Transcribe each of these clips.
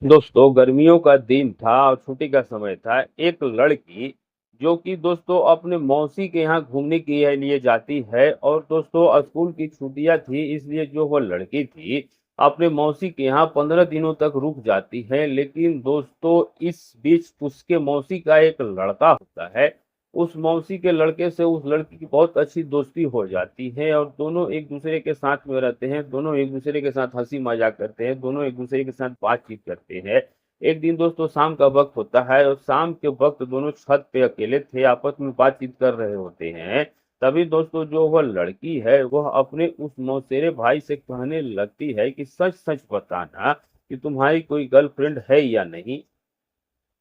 दोस्तों गर्मियों का दिन था और छुट्टी का समय था। एक लड़की जो कि दोस्तों अपने मौसी के यहाँ घूमने के लिए जाती है और दोस्तों स्कूल की छुट्टियां थी इसलिए जो वो लड़की थी अपने मौसी के यहाँ 15 दिनों तक रुक जाती है। लेकिन दोस्तों इस बीच उसके मौसी का एक लड़का होता है। उस मौसी के लड़के से उस लड़की की बहुत अच्छी दोस्ती हो जाती है और दोनों एक दूसरे के साथ में रहते हैं, दोनों एक दूसरे के साथ हंसी मजाक करते हैं, दोनों एक दूसरे के साथ बातचीत करते हैं। एक दिन दोस्तों शाम का वक्त होता है और शाम के वक्त दोनों छत पे अकेले थे, आपस में बातचीत कर रहे होते हैं। तभी दोस्तों जो वह लड़की है वह अपने उस मौसेरे भाई से कहने लगती है कि सच सच बताना कि तुम्हारी कोई गर्लफ्रेंड है या नहीं।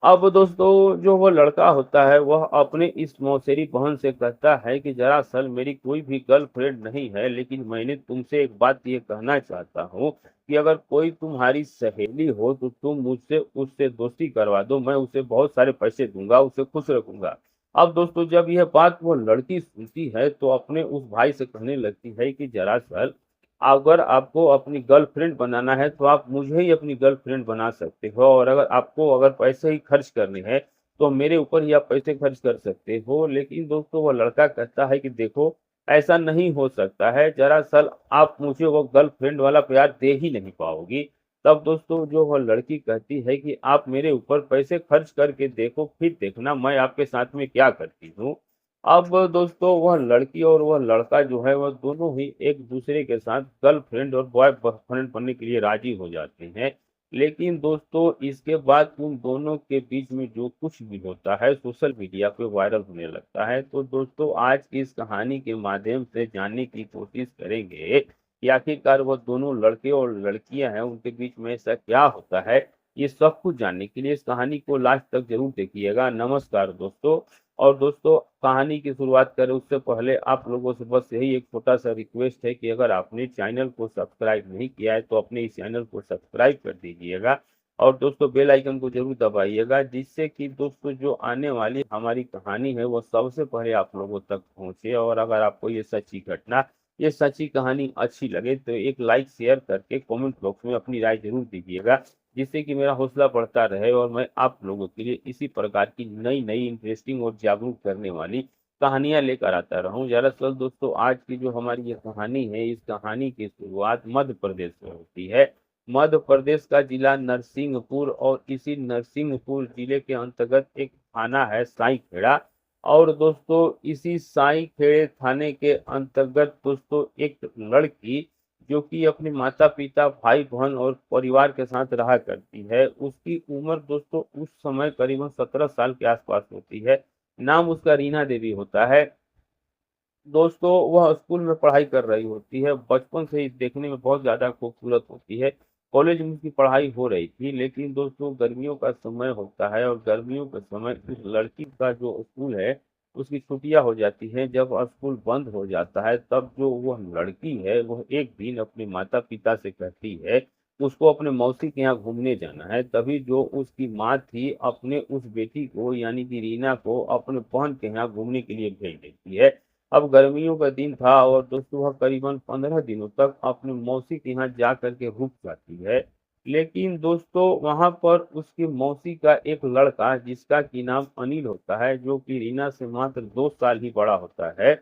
अब दोस्तों जो वो लड़का होता है वह अपने इस मौसेरी बहन से कहता है कि दरअसल मेरी कोई भी गर्लफ्रेंड नहीं है, लेकिन मैंने तुमसे एक बात ये कहना चाहता हूँ कि अगर कोई तुम्हारी सहेली हो तो तुम मुझसे उससे दोस्ती करवा दो, मैं उसे बहुत सारे पैसे दूंगा, उसे खुश रखूंगा। अब दोस्तों जब यह बात वो लड़की सुनती है तो अपने उस भाई से कहने लगती है कि दरअसल अगर आपको अपनी गर्लफ्रेंड बनाना है तो आप मुझे ही अपनी गर्लफ्रेंड बना सकते हो, और अगर पैसे ही खर्च करने हैं तो मेरे ऊपर ही आप पैसे खर्च कर सकते हो। लेकिन दोस्तों वो लड़का कहता है कि देखो ऐसा नहीं हो सकता है, दरअसल आप मुझे वो गर्लफ्रेंड वाला प्यार दे ही नहीं पाओगी। तब दोस्तों जो वो लड़की कहती है कि आप मेरे ऊपर पैसे खर्च करके देखो, फिर देखना मैं आपके साथ में क्या करती हूँ। अब दोस्तों वह लड़की और वह लड़का जो है वह दोनों ही एक दूसरे के साथ गर्लफ्रेंड और बॉयफ्रेंड बनने के लिए राजी हो जाते हैं। लेकिन दोस्तों इसके बाद उन दोनों के बीच में जो कुछ भी होता है सोशल मीडिया पे वायरल होने लगता है। तो दोस्तों आज की इस कहानी के माध्यम से जानने की कोशिश करेंगे कि आखिरकार वह दोनों लड़के और लड़कियां हैं उनके बीच में ऐसा क्या होता है। ये सब कुछ जानने के लिए इस कहानी को लास्ट तक जरूर देखिएगा। नमस्कार दोस्तों। और दोस्तों कहानी की शुरुआत करें उससे पहले आप लोगों से बस यही एक छोटा सा रिक्वेस्ट है कि अगर आपने चैनल को सब्सक्राइब नहीं किया है तो अपने इस चैनल को सब्सक्राइब कर दीजिएगा और दोस्तों बेल आइकन को जरूर दबाइएगा, जिससे कि दोस्तों जो आने वाली हमारी कहानी है वो सबसे पहले आप लोगों तक पहुंचे। और अगर आपको ये सच्ची कहानी अच्छी लगे तो एक लाइक शेयर करके कमेंट बॉक्स में अपनी राय जरूर दीजिएगा, जिससे कि मेरा हौसला बढ़ता रहे और मैं आप लोगों के लिए इसी प्रकार की नई नई इंटरेस्टिंग और जागरूक करने वाली कहानियां लेकर आता रहूं। दरअसल दोस्तों आज की जो हमारी ये कहानी है इस कहानी की शुरुआत मध्य प्रदेश से होती है। मध्य प्रदेश का जिला नरसिंहपुर और इसी नरसिंहपुर जिले के अंतर्गत एक थाना है साईखेड़ा। और दोस्तों इसी साईखेड़े थाने के अंतर्गत दोस्तों एक लड़की जो कि अपने माता-पिता, भाई-बहन और परिवार के साथ रहा करती है। उसकी उम्र दोस्तों उस समय करीबन 17 साल के आसपास होती है। नाम उसका रीना देवी होता है। दोस्तों वह स्कूल में पढ़ाई कर रही होती है। बचपन से ही देखने में बहुत ज़्यादा खूबसूरत होती है। कॉलेज में उसकी पढ़ाई हो रही थी, लेकिन दोस्तों गर्मियों का समय होता है और गर्मियों के समय उस लड़की का जो स्कूल है उसकी छुट्टियां हो जाती हैं। जब स्कूल बंद हो जाता है तब जो वह लड़की है वह एक दिन अपने माता पिता से कहती है उसको अपने मौसी के यहाँ घूमने जाना है। तभी जो उसकी माँ थी अपने उस बेटी को यानी कि रीना को अपने बहन के यहाँ घूमने के लिए भेज देती है। अब गर्मियों का दिन था और दोस्तों वह करीबन 15 दिनों तक अपनी मौसी के यहाँ जा करके रुक जाती है। लेकिन दोस्तों वहां पर उसकी मौसी का एक लड़का जिसका कि नाम अनिल होता है, जो कि रीना से मात्र 2 साल ही बड़ा होता है।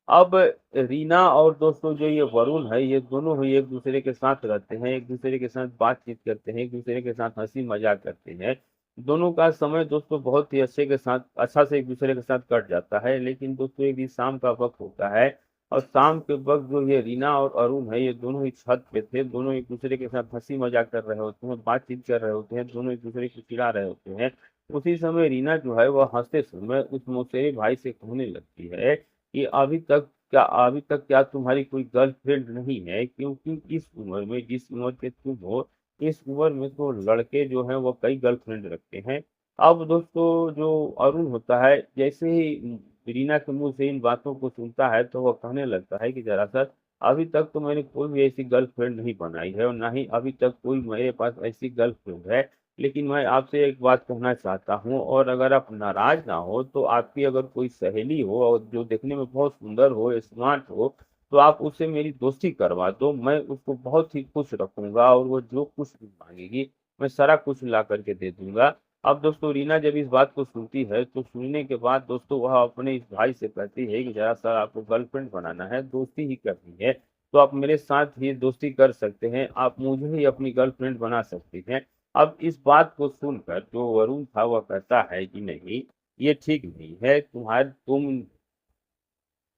अब रीना और दोस्तों जो ये वरुण है ये दोनों ही एक दूसरे के साथ रहते हैं, एक दूसरे के साथ बातचीत करते हैं, एक दूसरे के साथ हंसी मजाक करते हैं। दोनों का समय दोस्तों बहुत ही अच्छा से एक दूसरे के साथ कट जाता है। लेकिन दोस्तों एक दिन शाम का वक्त होता है और शाम के वक्त जो ये रीना और अरुण है ये दोनों ही छत पे थे। दोनों एक दूसरे के साथ हंसी मजाक कर रहे होते हैं, बातचीत कर रहे होते हैं, दोनों एक दूसरे को चिढ़ा रहे होते हैं। उसी समय रीना जो है वह हंसते समय उस मौसेरे भाई से कहने लगती है कि अभी तक क्या तुम्हारी कोई गर्लफ्रेंड नहीं है, क्योंकि इस उम्र में जिस उम्र के तुम हो इस उम्र में तो लड़के जो हैं वो कई गर्लफ्रेंड रखते हैं। अब दोस्तों जो अरुण होता है जैसे ही रीना के मुंह से इन बातों को सुनता है तो वह कहने लगता है कि दरअसल अभी तक तो मैंने कोई भी ऐसी गर्लफ्रेंड नहीं बनाई है और ना ही अभी तक कोई मेरे पास ऐसी गर्लफ्रेंड है। लेकिन मैं आपसे एक बात कहना चाहता हूँ, और अगर आप नाराज ना हो तो आपकी अगर कोई सहेली हो और जो देखने में बहुत सुंदर हो, स्मार्ट हो, तो आप उससे मेरी दोस्ती करवा दो। मैं उसको बहुत ही खुश रखूंगा और वो जो कुछ भी मांगेगी मैं सारा कुछ ला करके दे दूँगा। अब दोस्तों रीना जब इस बात को सुनती है, तो सुनने के बाद दोस्तों वह अपने इस भाई से कहती है कि दरअसल आपको गर्लफ्रेंड बनाना है, दोस्ती ही करनी है, तो आप मेरे साथ ही दोस्ती कर सकते हैं, आप मुझे ही अपनी गर्लफ्रेंड बना सकती हैं। अब इस बात को सुनकर जो वरुण था वह कहता है कि नहीं, ये ठीक नहीं है, तुम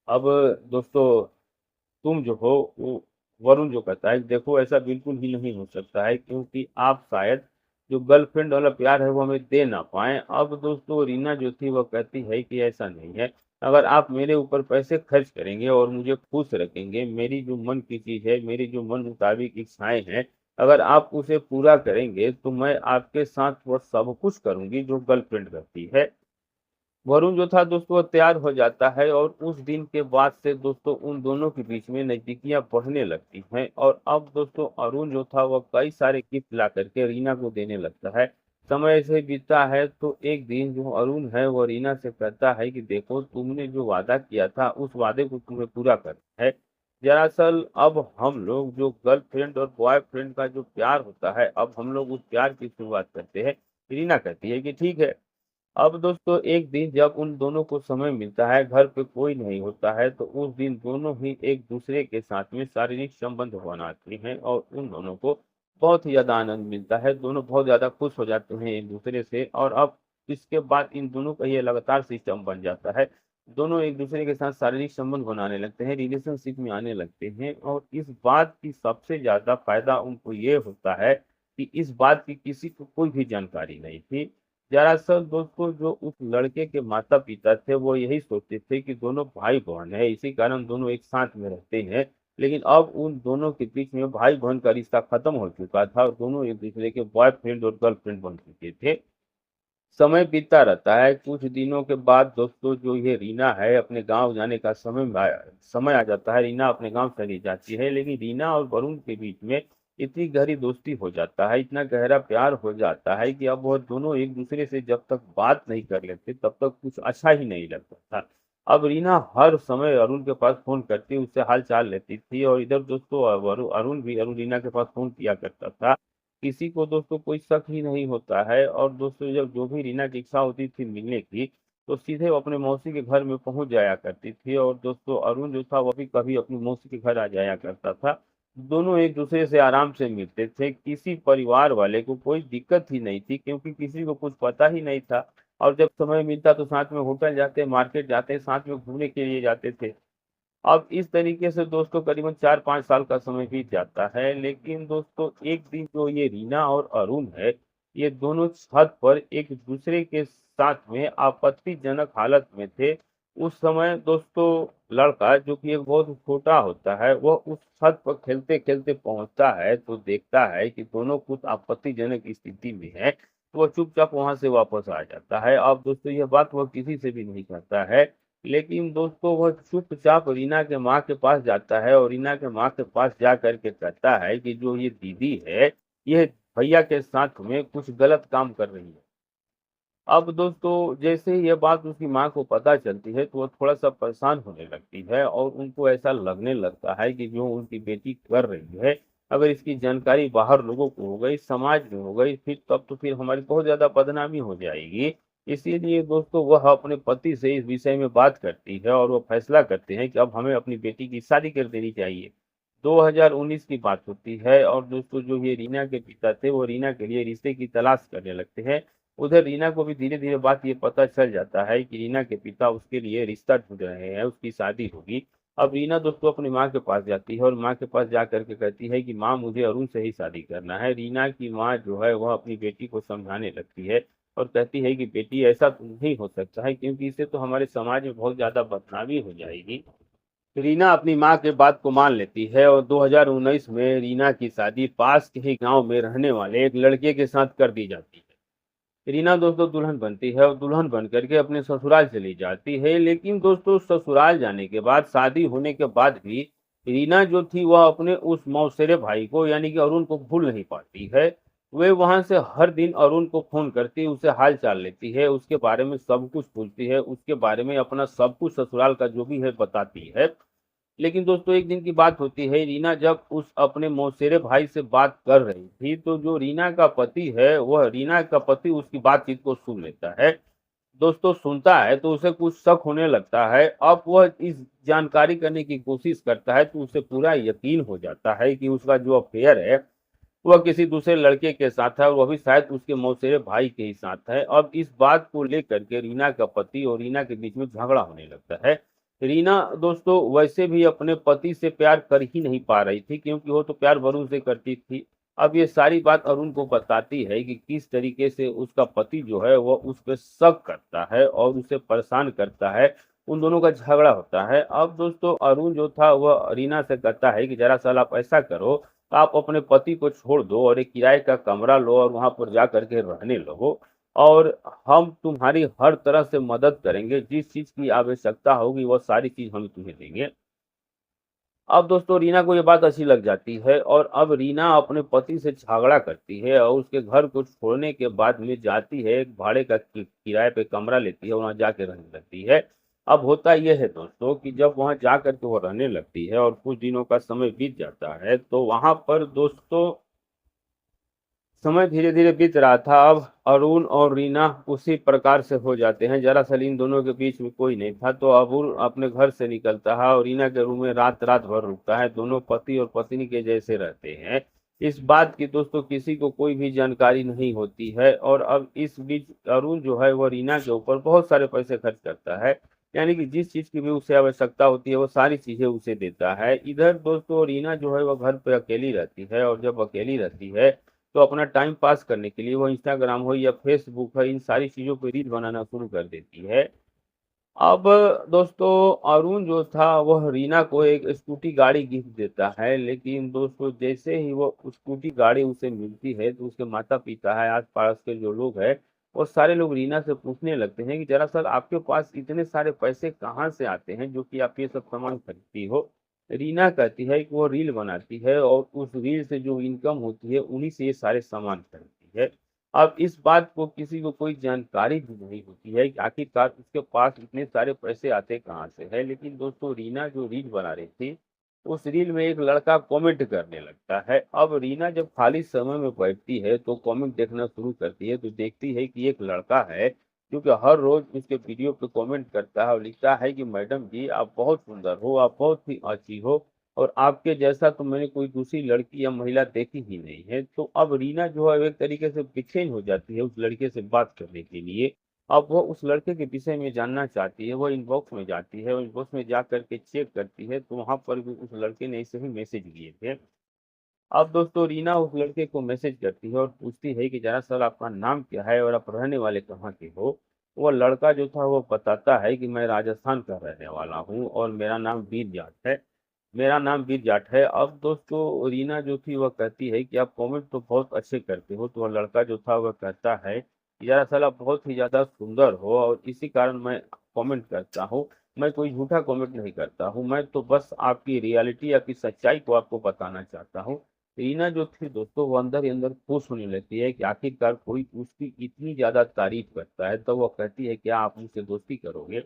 अब दोस्तों तुम जो हो वो वरुण जो कहता है देखो ऐसा बिल्कुल ही नहीं हो सकता है क्योंकि आप शायद जो गर्लफ्रेंड वाला प्यार है वो हमें दे ना पाए। अब दोस्तों रीना जो थी वो कहती है कि ऐसा नहीं है, अगर आप मेरे ऊपर पैसे खर्च करेंगे और मुझे खुश रखेंगे, मेरी जो मन की चीज है, मेरी जो मन मुताबिक इच्छाएं हैं, अगर आप उसे पूरा करेंगे तो मैं आपके साथ वो सब कुछ करूंगी जो गर्लफ्रेंड करती है। वरुण जो था दोस्तों वो तैयार हो जाता है और उस दिन के बाद से दोस्तों उन दोनों के बीच में नजदीकियां बढ़ने लगती हैं और अब दोस्तों अरुण जो था वह कई सारे गिफ्ट ला करके रीना को देने लगता है। समय ऐसे बीतता है तो एक दिन जो अरुण है वो रीना से कहता है कि देखो तुमने जो वादा किया था उस वादे को तुम्हें पूरा करना है। दरअसल अब हम लोग जो गर्लफ्रेंड और बॉयफ्रेंड का जो प्यार होता है अब हम लोग उस प्यार की शुरुआत करते हैं। रीना कहती है कि ठीक है। अब दोस्तों एक दिन जब उन दोनों को समय मिलता है, घर पे कोई नहीं होता है, तो उस दिन दोनों ही एक दूसरे के साथ में शारीरिक संबंध बनाते हैं और उन दोनों को बहुत ही ज़्यादा आनंद मिलता है। दोनों बहुत ज़्यादा खुश हो जाते हैं एक दूसरे से और अब इसके बाद इन दोनों का ये लगातार सिस्टम बन जाता है। दोनों एक दूसरे के साथ शारीरिक संबंध बनाने लगते हैं, रिलेशनशिप में आने लगते हैं और इस बात की सबसे ज़्यादा फायदा उनको ये होता है कि इस बात की किसी को कोई भी जानकारी नहीं थी। दरअसल दोस्तों जो उस लड़के के माता पिता थे वो यही सोचते थे कि दोनों भाई बहन है, इसी कारण दोनों एक साथ में रहते हैं। लेकिन अब उन दोनों के बीच में भाई बहन का रिश्ता खत्म हो चुका था और दोनों एक दूसरे के बॉयफ्रेंड और गर्लफ्रेंड बन चुके थे। समय बीतता रहता है। कुछ दिनों के बाद दोस्तों जो ये रीना है अपने गांव जाने का समय आ जाता है। रीना अपने गांव चली जाती है, लेकिन रीना और वरुण के बीच में इतनी गहरी दोस्ती हो जाता है, इतना गहरा प्यार हो जाता है कि अब वो दोनों एक दूसरे से जब तक बात नहीं कर लेते तब तक कुछ अच्छा ही नहीं लगता था। अब रीना हर समय अरुण के पास फोन करती, उससे हाल चाल लेती थी और इधर दोस्तों अरुण रीना के पास फोन किया करता था। किसी को दोस्तों कोई शक ही नहीं होता है और दोस्तों जब जो भी रीना की इच्छा होती थी मिलने की, तो सीधे वो अपने मौसी के घर में पहुंच जाया करती थी और दोस्तों अरुण जो था वो भी कभी अपनी मौसी के घर आ जाया करता था। दोनों एक दूसरे से आराम से मिलते थे, किसी परिवार वाले को कोई दिक्कत ही नहीं थी क्योंकि किसी को कुछ पता ही नहीं था। और जब समय मिलता तो साथ में होटल जाते, मार्केट जाते, साथ में घूमने के लिए जाते थे। अब इस तरीके से दोस्तों करीबन 4-5 साल का समय बीत जाता है, लेकिन दोस्तों एक दिन जो ये रीना और अरुण है, ये दोनों छत पर एक दूसरे के साथ में आपत्तिजनक हालत में थे। उस समय दोस्तों लड़का जो कि एक बहुत छोटा होता है, वह उस छत पर खेलते-खेलते पहुंचता है तो देखता है कि दोनों कुछ आपत्तिजनक स्थिति में है, तो वह चुपचाप वहां से वापस आ जाता है। अब दोस्तों यह बात वह किसी से भी नहीं कहता है, लेकिन दोस्तों वह चुपचाप रीना के माँ के पास जाता है और रीना के माँ के पास जा कर के कहता है कि जो ये दीदी है, ये भैया के साथ में कुछ गलत काम कर रही है। अब दोस्तों जैसे ही ये बात उसकी माँ को पता चलती है तो वो थोड़ा-सा परेशान होने लगती है और उनको ऐसा लगने लगता है कि जो उनकी बेटी कर रही है, अगर इसकी जानकारी बाहर लोगों को हो गई, समाज में हो गई, फिर तब तो फिर हमारी बहुत ज़्यादा बदनामी हो जाएगी। इसीलिए दोस्तों वह अपने पति से इस विषय में बात करती है और वो फैसला करते हैं कि अब हमें अपनी बेटी की शादी कर देनी चाहिए। 2019 की बात होती है और दोस्तों जो ये रीना के पिता थे, वो रीना के लिए रिश्ते की तलाश करने लगते हैं। उधर रीना को भी धीरे-धीरे बात ये पता चल जाता है कि रीना के पिता उसके लिए रिश्ता ढूँढ रहे हैं, उसकी शादी होगी। अब रीना दोस्तों अपनी माँ के पास जाती है और माँ के पास जा कर के कहती है कि माँ मुझे अरुण से ही शादी करना है। रीना की माँ जो है वह अपनी बेटी को समझाने लगती है और कहती है कि बेटी ऐसा तो नहीं हो सकता है क्योंकि इससे तो हमारे समाज में बहुत ज़्यादा बदनामी हो जाएगी। रीना अपनी माँ के बात को मान लेती है और 2019 में रीना की शादी पास के ही गाँव में रहने वाले एक लड़के के साथ कर दी जाती है। रीना दोस्तों दुल्हन बनती है और दुल्हन बन करके अपने ससुराल चली जाती है, लेकिन दोस्तों ससुराल जाने के बाद शादी होने के बाद भी रीना जो थी वह अपने उस मौसेरे भाई को यानी कि अरुण को भूल नहीं पाती है। वे वहां से हर दिन अरुण को फोन करती, उसे हाल चाल लेती है, उसके बारे में सब कुछ पूछती है, उसके बारे में अपना सब कुछ ससुराल का जो भी है बताती है। लेकिन दोस्तों एक दिन की बात होती है, रीना जब उस अपने मौसेरे भाई से बात कर रही थी, तो जो रीना का पति है, वह रीना का पति उसकी बातचीत को सुन लेता है। दोस्तों सुनता है तो उसे कुछ शक होने लगता है। अब वह इस जानकारी करने की कोशिश करता है, तो उसे पूरा यकीन हो जाता है कि उसका जो अफेयर है, वह किसी दूसरे लड़के के साथ है और वह भी शायद उसके मौसेरे भाई के ही साथ है। अब इस बात को लेकर के रीना का पति और रीना के बीच में झगड़ा होने लगता है। रीना दोस्तों वैसे भी अपने पति से प्यार कर ही नहीं पा रही थी, क्योंकि वो तो प्यार वरुण से करती थी। अब ये सारी बात अरुण को बताती है कि किस तरीके से उसका पति जो है वह उस पर शक करता है और उसे परेशान करता है। उन दोनों का झगड़ा होता है। अब दोस्तों अरुण जो था वह रीना से कहता है कि जरा साल आप ऐसा करो, आप अपने पति को छोड़ दो और एक किराए का कमरा लो और वहां पर जा करके रहने लगो, और हम तुम्हारी हर तरह से मदद करेंगे। जिस चीज की आवश्यकता होगी वह सारी चीज हम तुम्हें देंगे। अब दोस्तों रीना को ये बात अच्छी लग जाती है और अब रीना अपने पति से झगड़ा करती है और उसके घर को छोड़ने के बाद में जाती है, एक भाड़े का किराए पे कमरा लेती है, वहां जाके रहने लगती है। अब होता यह है दोस्तों कि जब वहां जा करके वो रहने लगती है और कुछ दिनों का समय बीत जाता है, तो वहां पर दोस्तों समय धीरे धीरे बीत रहा था। अब अरुण और रीना उसी प्रकार से हो जाते हैं। दरअसल इन दोनों के बीच में कोई नहीं था, तो अरुण अपने घर से निकलता है और रीना के रूम में रात रात भर रुकता है। दोनों पति और पत्नी के जैसे रहते हैं। इस बात की दोस्तों किसी को कोई भी जानकारी नहीं होती है। और अब इस बीच अरुण जो है वो रीना के ऊपर बहुत सारे पैसे खर्च करता है, यानी कि जिस चीज की भी उसे आवश्यकता होती है वो सारी चीजें उसे देता है। इधर दोस्तों रीना जो है वो घर पे अकेली रहती है, और जब अकेली रहती है तो अपना टाइम पास करने के लिए वो इंस्टाग्राम हो या फेसबुक है, इन सारी चीज़ों पे रील बनाना शुरू कर देती है। अब दोस्तों अरुण जो था वह रीना को एक स्कूटी गाड़ी गिफ्ट देता है, लेकिन दोस्तों जैसे ही वो स्कूटी गाड़ी उसे मिलती है, तो उसके माता पिता है, आस पास के जो लोग हैं, वो सारे लोग रीना से पूछने लगते हैं कि दरअसल आपके पास इतने सारे पैसे कहाँ से आते हैं जो कि आप ये सब सामान खरीदती हो। रीना कहती है कि वो रील बनाती है और उस रील से जो इनकम होती है उन्हीं से ये सारे सामान खरीदती है। अब इस बात को किसी को कोई जानकारी भी नहीं होती है कि आखिरकार उसके पास इतने सारे पैसे आते कहाँ से है। लेकिन दोस्तों रीना जो रील बना रही थी, उस रील में एक लड़का कमेंट करने लगता है। अब रीना जब खाली समय में बैठती है तो कमेंट देखना शुरू करती है, तो देखती है कि एक लड़का है जो कि हर रोज उसके वीडियो पे कमेंट करता है और लिखता है कि मैडम जी आप बहुत सुंदर हो, आप बहुत ही अच्छी हो, और आपके जैसा तो मैंने कोई दूसरी लड़की या महिला देखी ही नहीं है। तो अब रीना जो है एक तरीके से बेचैन हो जाती है उस लड़के से बात करने के लिए। अब वो उस लड़के के विषय में जानना चाहती है, वो इनबॉक्स में जाती है और इनबॉक्स में जा करके चेक करती है, तो वहां पर भी उस लड़के ने ऐसे ही मैसेज किए थे। अब दोस्तों रीना उस लड़के को मैसेज करती है और पूछती है कि जरा सर आपका नाम क्या है और आप रहने वाले कहाँ के हो। वो लड़का जो था वो बताता है कि मैं राजस्थान का रहने वाला हूँ और मेरा नाम वीर जाट है। मेरा नाम वीर जाट है। अब दोस्तों रीना जो थी वह कहती है कि आप कमेंट तो बहुत अच्छे करते हो, तो वह लड़का जो था वह कहता है कि यार साला आप बहुत ही ज्यादा सुंदर हो और इसी कारण मैं कमेंट करता हूँ। मैं कोई झूठा कमेंट नहीं करता हूँ, मैं तो बस आपकी रियलिटी, आपकी सच्चाई को आपको बताना चाहता हूँ। रीना जो थी दोस्तों वो अंदर ही अंदर खुश होने लगती है कि आखिरकार कोई उसकी इतनी ज्यादा तारीफ करता है। तो वो कहती है क्या आप मुझसे दोस्ती करोगे।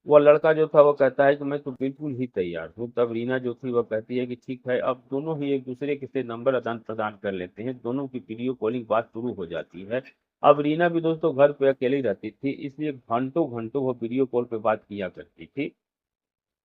वो लड़का जो था वो कहता है कि मैं तो बिल्कुल ही तैयार हूँ। तब रीना जो थी वो कहती है कि ठीक है। अब दोनों ही एक दूसरे के से नंबर आदान प्रदान कर लेते हैं, दोनों की वीडियो कॉलिंग बात शुरू हो जाती है। अब रीना भी दोस्तों घर पे अकेली रहती थी, इसलिए घंटों घंटों वो वीडियो कॉल पे बात किया करती थी।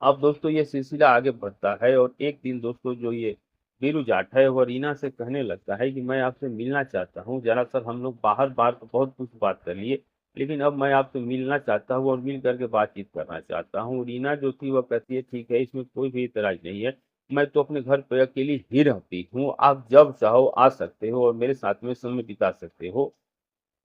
अब दोस्तों ये सिलसिला आगे बढ़ता है और एक दिन दोस्तों जो ये बीरू जाट है वो रीना से कहने लगता है कि मैं आपसे मिलना चाहता हूँ। दरअसल हम लोग बाहर बाहर तो बहुत कुछ बात कर लिए, लेकिन अब मैं आपसे मिलना चाहता हूँ और मिल करके बातचीत करना चाहता हूँ। रीना जो थी वह कहती है ठीक है, इसमें कोई भी इतराज नहीं है, मैं तो अपने घर पे अकेली ही रहती हूँ, आप जब चाहो आ सकते हो और मेरे साथ में समय बिता सकते हो।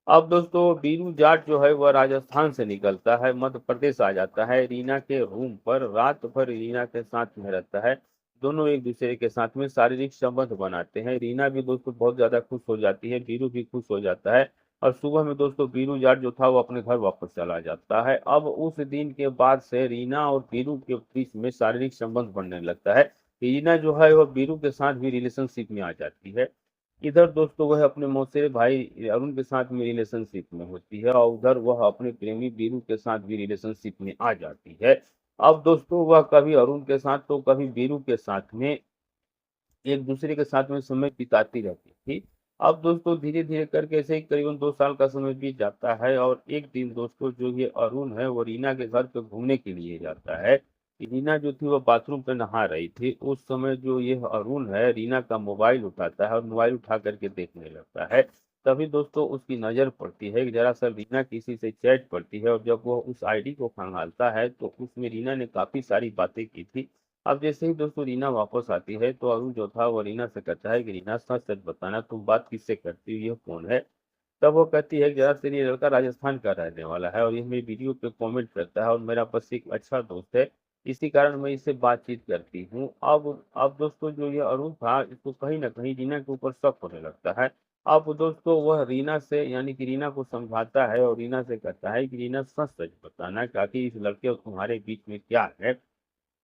अब दोस्तों बीरू जाट जो है वह राजस्थान से निकलता है, मध्य प्रदेश आ जाता है। रीना के रूम पर रात भर रीना के साथ में रहता है। दोनों एक दूसरे के साथ में शारीरिक संबंध बनाते हैं। रीना भी दोस्तों बहुत ज्यादा खुश हो जाती है, बीरू भी खुश हो जाता है। और सुबह में दोस्तों बीरू जाट जो था वो अपने घर वापस चला जाता है। अब उस दिन के बाद से रीना और बीरू के बीच में शारीरिक संबंध बनने लगता है। रीना जो है वह बीरू के साथ भी रिलेशनशिप में आ जाती है। इधर दोस्तों वह अपने मौसेरे भाई अरुण के साथ में रिलेशनशिप में होती है और उधर वह अपने प्रेमी बीरू के साथ भी रिलेशनशिप में आ जाती है। अब दोस्तों वह कभी अरुण के साथ तो कभी वीरू के साथ में एक दूसरे के साथ में समय बिताती रहती थी। अब दोस्तों धीरे-धीरे करके ऐसे ही करीबन 2 साल का समय बीत जाता है और एक दिन दोस्तों जो ये अरुण है वो रीना के घर पे घूमने के लिए जाता है। रीना जो थी वो बाथरूम पे नहा रही थी। उस समय जो ये अरुण है रीना का मोबाइल उठाता है और मोबाइल उठा कर के देखने लगता है। तभी दोस्तों उसकी नज़र पड़ती है कि दरअसल रीना किसी से चैट करती है और जब वो उस आईडी को खंगालता है तो उसमें रीना ने काफ़ी सारी बातें की थी। अब जैसे ही दोस्तों रीना वापस आती है तो अरुण जो था वो रीना से कहता है कि रीना सच सच बताना तुम बात किससे करती हो, ये कौन है? तब वो कहती है कि दरअसल ये लड़का राजस्थान का रहने वाला है और ये मेरी वीडियो पे कमेंट करता है और मेरा बस एक अच्छा दोस्त है, इसी कारण मैं इससे बातचीत करती हूँ। अब दोस्तों जो ये अरुण था इसको कहीं न कहीं रीना के ऊपर शक होने लगता है। अब दोस्तों वह रीना से यानी कि रीना को समझाता है और रीना से कहता है कि रीना सच सच बताना कि आखिर इस लड़के और तुम्हारे बीच में क्या है?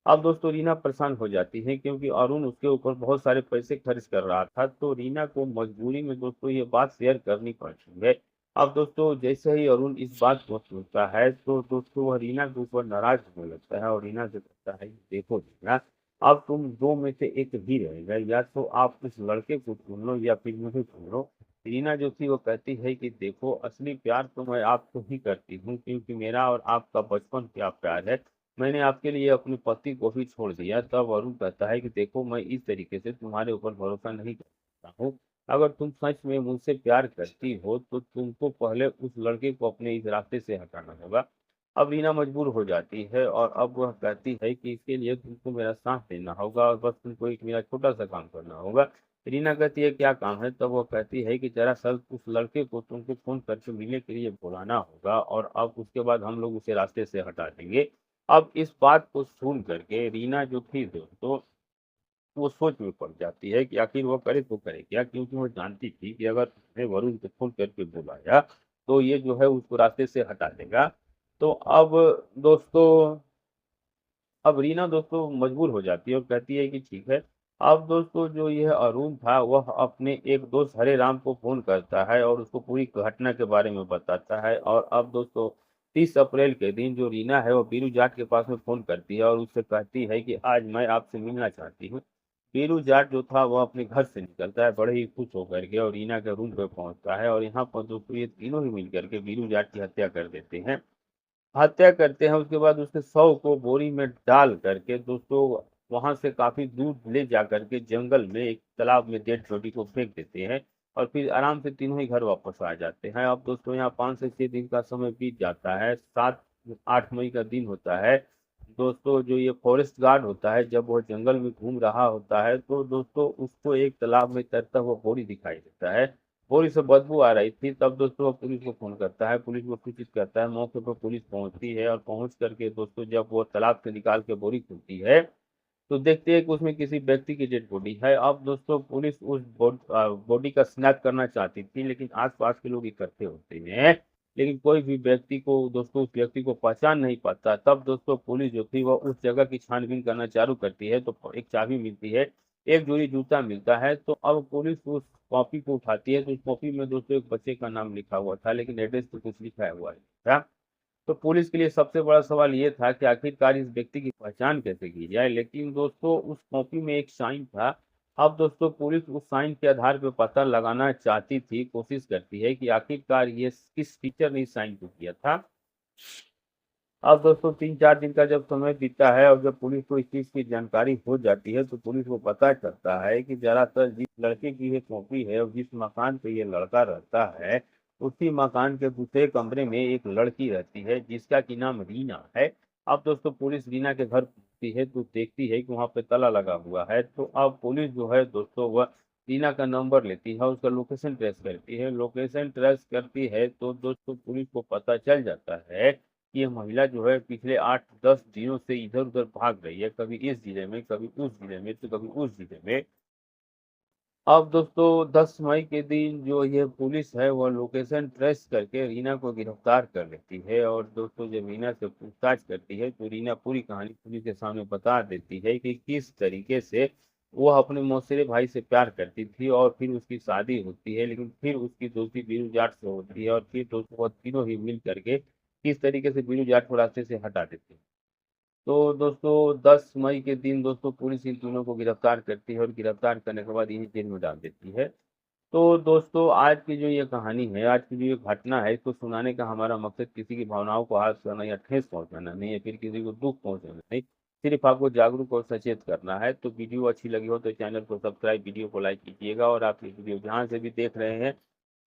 अब दोस्तों रीना परेशान हो जाती है क्योंकि अरुण उसके ऊपर बहुत सारे पैसे खर्च कर रहा था, तो रीना को मजबूरी में दोस्तों ये बात शेयर करनी पड़ती है। अब दोस्तों जैसे ही अरुण इस बात को सुनता है तो दोस्तों वह रीना के ऊपर नाराज होने लगता है और रीना से कहता है कि देखो रीना, अब तुम दो में से एक ही रहेगा, या तो आप उस लड़के को चुन लो या फिर मुझे चुन लो। रीना जो थी वो कहती है कि देखो असली प्यार तो मैं आपको ही करती हूँ क्योंकि मेरा और आपका बचपन का प्यार है। मैंने आपके लिए अपने पति को भी छोड़ दिया। तब अरुण कहता है कि देखो मैं इस तरीके से तुम्हारे ऊपर भरोसा नहीं कर सकता हूँ। अगर तुम सच में मुझसे प्यार करती हो तो तुमको पहले उस लड़के को अपने इस रास्ते से हटाना होगा। अब रीना मजबूर हो जाती है और अब वह कहती है कि इसके लिए तुमको मेरा साथ देना होगा और बस तुमको एक मेरा छोटा सा काम करना होगा। रीना कहती है क्या काम है? तब वो कहती है कि दरअसल उस लड़के को तुमको फोन करके मिलने के लिए बुलाना होगा और अब उसके बाद हम लोग उसे रास्ते से हटा देंगे। अब इस बात को सुन करके रीना जो थी दोस्तों वो सोच में पड़ जाती है कि आखिर वो करे तो करे क्या, क्योंकि वो जानती थी कि अगर उसने वरुण को फोन करके बुलाया तो ये जो है उसको रास्ते से हटा देगा। तो दोस्तों अब रीना दोस्तों मजबूर हो जाती है और कहती है कि ठीक है। अब दोस्तों जो यह अरुण था वह अपने एक दोस्त हरे राम को फोन करता है और उसको पूरी घटना के बारे में बताता है और अब दोस्तों 30 अप्रैल के दिन जो रीना है वो बीरू जाट के पास में फोन करती है और उससे कहती है कि आज मैं आपसे मिलना चाहती हूँ। बीरू जाट जो था वह अपने घर से निकलता है बड़े ही खुश होकर के और रीना के रूम पे पहुंचता है और यहाँ पर दोस्तों ये तीनों ही मिलकर के बीरू जाट की हत्या कर देते हैं। हत्या करते हैं, उसके बाद उसके शव को बोरी में डाल करके दोस्तों वहां से काफी दूर ले जा करके जंगल में एक तालाब में डेड बॉडी को फेंक देते हैं और फिर आराम से तीनों ही घर वापस आ जाते हैं। अब दोस्तों यहाँ 5 से 6 दिन का समय बीत जाता है। 7-8 मई का दिन होता है। दोस्तों जो ये फॉरेस्ट गार्ड होता है जब वो जंगल में घूम रहा होता है तो दोस्तों उसको एक तालाब में तैरता हुआ बोरी दिखाई देता है। बोरी से बदबू आ रही थी। तब दोस्तों वो पुलिस को फोन करता है, पुलिस को सूचित करता है। मौके पर पुलिस पहुंचती है और पहुंच करके दोस्तों जब वो तालाब से निकाल के बोरी खुलती है तो देखते हैं कि उसमें किसी व्यक्ति की डेड बॉडी है। अब दोस्तों पुलिस उस बॉडी का शिनाख्त करना चाहती थी लेकिन आसपास के लोग इकट्ठे होते हैं, लेकिन कोई भी व्यक्ति को दोस्तों उस व्यक्ति को पहचान नहीं पाता। तब दोस्तों पुलिस जो थी वह उस जगह की छानबीन करना चालू करती है तो एक चाबी मिलती है, एक जोड़ी जूता मिलता है। तो अब पुलिस उस कॉपी को उठाती है तो उस कॉपी में दोस्तों एक बच्चे का नाम लिखा हुआ था लेकिन एड्रेस तो कुछ लिखा हुआ नहीं था। तो पुलिस के लिए सबसे बड़ा सवाल ये था कि आखिरकार इस व्यक्ति की पहचान कैसे की जाए, लेकिन दोस्तों उस कॉपी में एक साइन था। अब दोस्तों पुलिस उस साइन के आधार पर पता लगाना चाहती थी, कोशिश करती है कि आखिरकार ये किस टीचर ने इस साइन को किया था। अब दोस्तों 3-4 दिन का जब समय बीतता है और जब पुलिस को इस चीज की जानकारी हो जाती है तो पुलिस को पता चलता है कि दरअसल जिस लड़के की ये कॉपी है और जिस मकान पे ये लड़का रहता है उसी मकान के दूसरे कमरे में एक लड़की रहती है जिसका की नाम रीना है। अब दोस्तों पुलिस रीना के घर पहुंचती है तो देखती है कि वहां पे ताला लगा हुआ है। तो अब पुलिस जो है दोस्तों वह रीना का नंबर लेती है, उसका लोकेशन ट्रेस करती है। लोकेशन ट्रेस करती है तो दोस्तों पुलिस को पता चल जाता है ये महिला जो है पिछले 8-10 दिनों से इधर-उधर भाग रही है, कभी इस जिले में, कभी उस जिले में, तो कभी उस जिले में। अब दोस्तों 10 मई के दिन जो ये पुलिस है वह लोकेशन ट्रेस करके रीना को गिरफ्तार कर लेती है और दोस्तों जब रीना से पूछताछ करती है तो रीना पूरी कहानी पुलिस के सामने बता देती है कि किस तरीके से वह अपने मौसेरे भाई से प्यार करती थी और फिर उसकी शादी होती है, लेकिन फिर उसकी दोस्ती बीरू जाट से होती है और फिर दोस्तों वो तीनों ही मिल करके किस तरीके से बीरू जाट को रास्ते से हटा देते हैं। तो दोस्तों 10 मई के दिन दोस्तों पुलिस इन तीनों को गिरफ्तार करती है और गिरफ्तार करने के बाद इन्हें जेल में डाल देती है। तो दोस्तों आज की जो ये कहानी है, आज की जो ये घटना है, इसको सुनाने का हमारा मकसद किसी की भावनाओं को आहत करना या ठेस पहुंचाना नहीं है, फिर किसी को दुख पहुंचाना नहीं, सिर्फ आपको जागरूक और सचेत करना है। तो वीडियो अच्छी लगी हो तो चैनल को सब्सक्राइब, वीडियो को लाइक कीजिएगा और आप ये वीडियो जहाँ से भी देख रहे हैं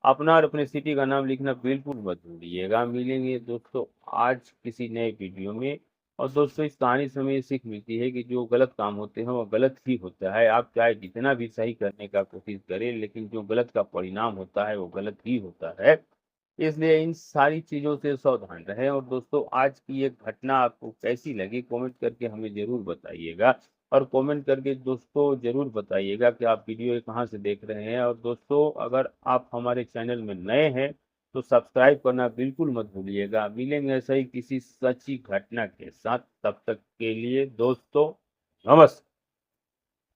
अपना और अपने सिटी का नाम लिखना बिल्कुल मत भूलिएगा। मिलेंगे दोस्तों आज किसी नए वीडियो में। और दोस्तों इस कहानी से हमें ये सीख मिलती है कि जो गलत काम होते हैं वो गलत ही होता है। आप चाहे जितना भी सही करने का कोशिश करें, लेकिन जो गलत का परिणाम होता है वो गलत ही होता है। इसलिए इन सारी चीज़ों से सावधान रहें। और दोस्तों आज की ये घटना आपको कैसी लगी कमेंट करके हमें ज़रूर बताइएगा। और कमेंट करके दोस्तों ज़रूर बताइएगा कि आप वीडियो ये कहाँ से देख रहे हैं। और दोस्तों अगर आप हमारे चैनल में नए हैं तो सब्सक्राइब करना बिल्कुल मत भूलिएगा। मिलेंगे ऐसा ही किसी सच्ची घटना के साथ, तब तक के लिए दोस्तों नमस्कार।